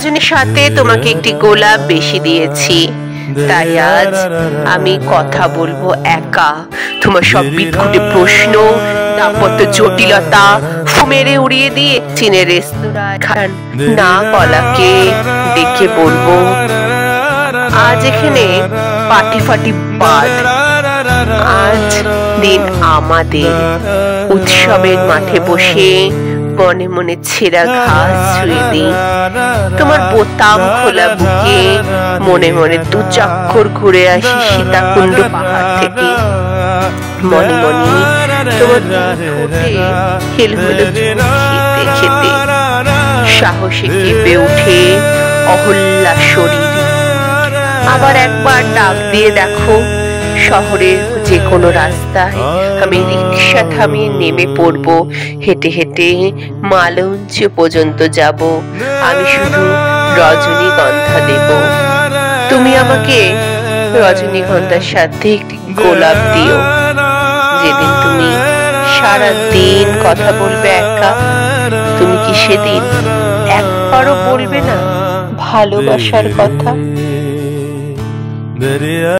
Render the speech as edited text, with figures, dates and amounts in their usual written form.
রজনীর সাথে তোমাকে একটি গোলাপ বেশি দিয়েছি, তাই আজ আমি কথা বলবো একা। তোমার সব বিদঘুটে প্রশ্ন, দাম্পত্য জটিলতা মেরে উড়িয়ে দিয়ে চীনের রেস্তোরাঁয় না বলাকে ডেকে বলবো, আজ এখানে পাটি ফাটি বাদ। আজ দিন আমাদের উৎসবের মাঠে বসে মনে মনে ছেঁড়া ঘাস ছুঁয়ে দিই। তোমার বোতাম খোলা বুকে মনে মনে 2 চক্কর ঘুরে আসি সীতাকুণ্ড পাহাড় থেকে। মনে মনে তোমার ঠোঁটে হেলমেলো খেতে খেতে সাহসে কেঁপে উঠে অহল্যা শরীর। আবার একবার ডাক দিয়ে দেখো, শহরের যে কোনো রাস্তায় আমি রিক্সা থামিয়ে নেমে পড়বো। হেঁটে হেঁটে মালঞ্চ পর্যন্ত যাব। আমি শুধু রজনীগন্ধা দেব, তুমি আমাকে রজনীগন্ধার সাথে একটি গোলাপ দিও। যেদিন তুমি সারা দিন কথা বলবে একা, তুমি কি সেদিন একবারও বলবে না ভালোবাসার কথা?